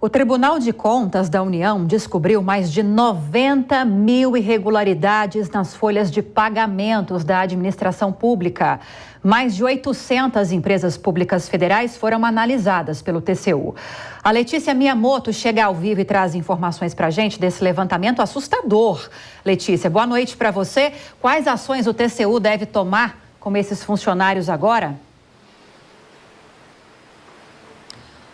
O Tribunal de Contas da União descobriu mais de 90 mil irregularidades nas folhas de pagamentos da administração pública. Mais de 800 empresas públicas federais foram analisadas pelo TCU. A Letícia Miyamoto chega ao vivo e traz informações para a gente desse levantamento assustador. Letícia, boa noite para você. Quais ações o TCU deve tomar com esses funcionários agora?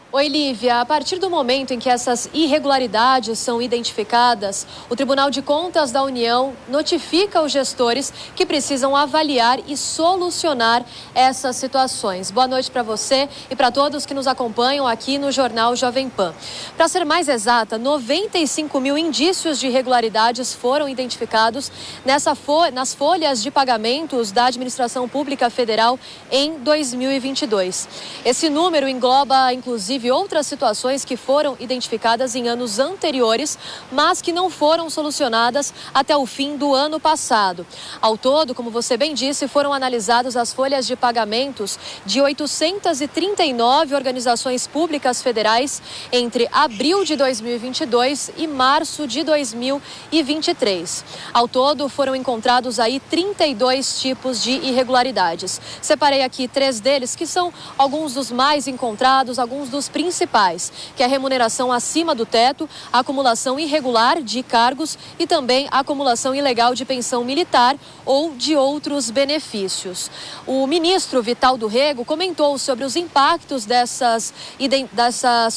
Oi, Lívia. A partir do momento em que essas irregularidades são identificadas, o Tribunal de Contas da União notifica os gestores que precisam avaliar e solucionar essas situações. Boa noite para você e para todos que nos acompanham aqui no Jornal Jovem Pan. Para ser mais exata, 95 mil indícios de irregularidades foram identificados nas folhas de pagamentos da Administração Pública Federal em 2022. Esse número engloba, inclusive, outras situações que foram identificadas em anos anteriores, mas que não foram solucionadas até o fim do ano passado. Ao todo, como você bem disse, foram analisadas as folhas de pagamentos de 839 organizações públicas federais entre abril de 2022 e março de 2023. Ao todo, foram encontrados aí 32 tipos de irregularidades. Separei aqui 3 deles, que são alguns dos mais encontrados, alguns dos principais, que é a remuneração acima do teto, a acumulação irregular de cargos e também a acumulação ilegal de pensão militar ou de outros benefícios. O ministro Vital do Rego comentou sobre os impactos dessas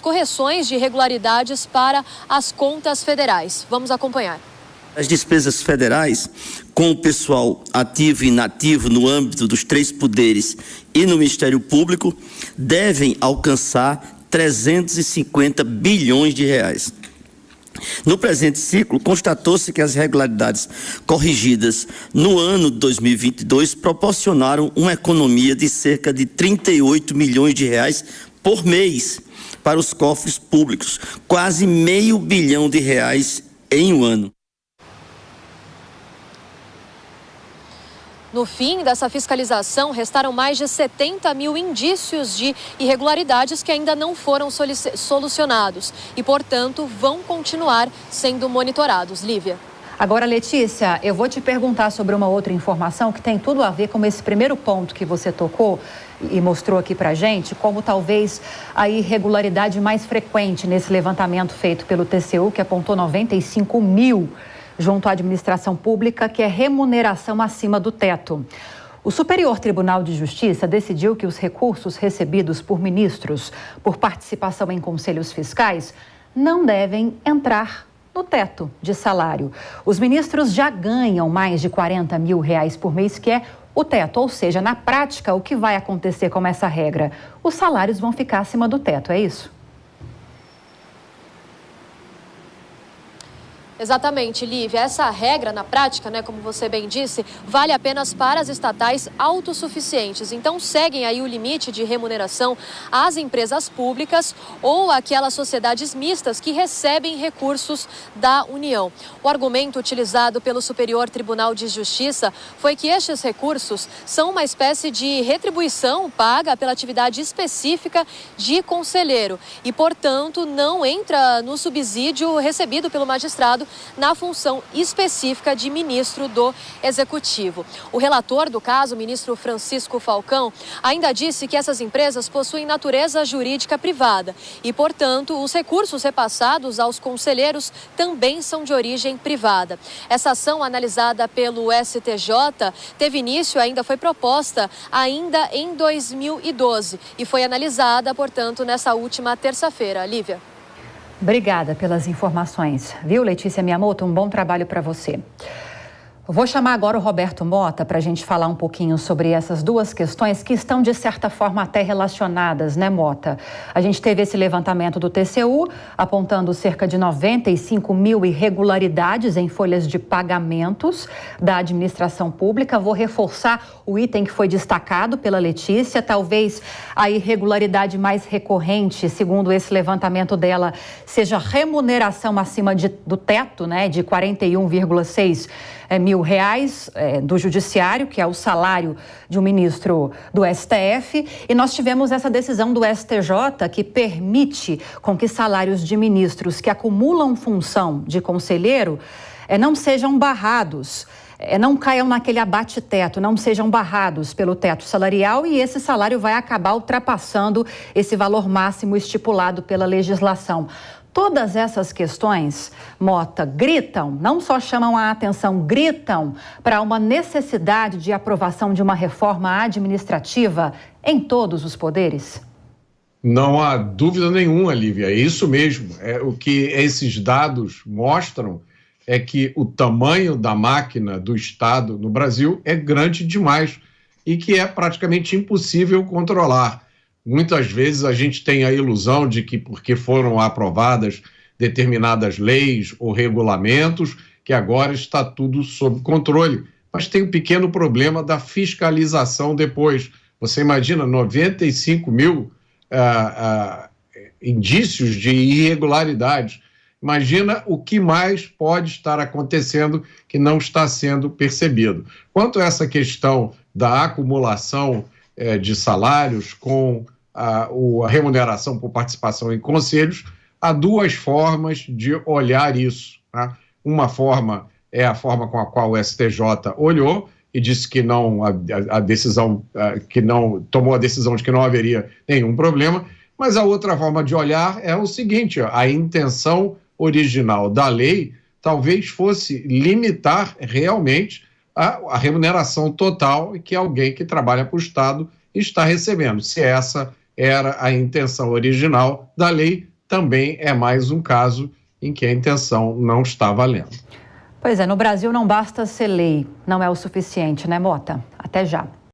correções de irregularidades para as contas federais. Vamos acompanhar. As despesas federais, com o pessoal ativo e inativo no âmbito dos 3 poderes e no Ministério Público, devem alcançar 350 bilhões de reais. No presente ciclo, constatou-se que as irregularidades corrigidas no ano de 2022 proporcionaram uma economia de cerca de 38 milhões de reais por mês para os cofres públicos, quase R$500 bilhão em um ano. No fim dessa fiscalização, restaram mais de 70 mil indícios de irregularidades que ainda não foram solucionados e, portanto, vão continuar sendo monitorados. Lívia. Agora, Letícia, eu vou te perguntar sobre uma outra informação que tem tudo a ver com esse primeiro ponto que você tocou e mostrou aqui pra gente, como talvez a irregularidade mais frequente nesse levantamento feito pelo TCU, que apontou 95 mil junto à administração pública, que é remuneração acima do teto. O Superior Tribunal de Justiça decidiu que os recursos recebidos por ministros por participação em conselhos fiscais não devem entrar no teto de salário. Os ministros já ganham mais de R$40 mil por mês, que é o teto, ou seja, na prática, o que vai acontecer com essa regra? Os salários vão ficar acima do teto, é isso? Exatamente, Lívia. Essa regra, na prática, como você bem disse, vale apenas para as estatais autossuficientes. Então, seguem aí o limite de remuneração às empresas públicas ou aquelas sociedades mistas que recebem recursos da União. O argumento utilizado pelo Superior Tribunal de Justiça foi que estes recursos são uma espécie de retribuição paga pela atividade específica de conselheiro e, portanto, não entra no subsídio recebido pelo magistrado na função específica de ministro do Executivo. O relator do caso, o ministro Francisco Falcão, ainda disse que essas empresas possuem natureza jurídica privada e, portanto, os recursos repassados aos conselheiros também são de origem privada. Essa ação, analisada pelo STJ, teve início, foi proposta ainda em 2012 e foi analisada, portanto, nessa última terça-feira. Lívia. Obrigada pelas informações. Viu, Letícia Miyamoto? Um bom trabalho para você. Vou chamar agora o Roberto Mota para a gente falar um pouquinho sobre essas duas questões que estão, de certa forma, até relacionadas, né, Mota? A gente teve esse levantamento do TCU, apontando cerca de 95 mil irregularidades em folhas de pagamentos da administração pública. Vou reforçar o item que foi destacado pela Letícia. Talvez a irregularidade mais recorrente, segundo esse levantamento dela, seja remuneração acima do teto, né, de R$41,6 mil. mil reais do Judiciário, que é o salário de um ministro do STF, e nós tivemos essa decisão do STJ que permite com que salários de ministros que acumulam função de conselheiro não sejam barrados, não caiam naquele abate-teto, não sejam barrados pelo teto salarial, e esse salário vai acabar ultrapassando esse valor máximo estipulado pela legislação. Todas essas questões, Mota, gritam, não só chamam a atenção, gritam para uma necessidade de aprovação de uma reforma administrativa em todos os poderes? Não há dúvida nenhuma, Lívia, é isso mesmo. O que esses dados mostram é que o tamanho da máquina do Estado no Brasil é grande demais e que é praticamente impossível controlar. Muitas vezes a gente tem a ilusão de que porque foram aprovadas determinadas leis ou regulamentos, que agora está tudo sob controle. Mas tem um pequeno problema da fiscalização depois. Você imagina 95 mil indícios de irregularidades. Imagina o que mais pode estar acontecendo que não está sendo percebido. Quanto a essa questão da acumulação de salários com a remuneração por participação em conselhos, há duas formas de olhar isso. Tá? Uma forma é a forma com a qual o STJ olhou e disse que não, a decisão, que não tomou a decisão de que não haveria nenhum problema, mas a outra forma de olhar é o seguinte: a intenção original da lei talvez fosse limitar realmente a remuneração total que alguém que trabalha para o Estado está recebendo. Se essa era a intenção original da lei, também é mais um caso em que a intenção não está valendo. Pois é, no Brasil não basta ser lei, não é o suficiente, né, Mota? Até já.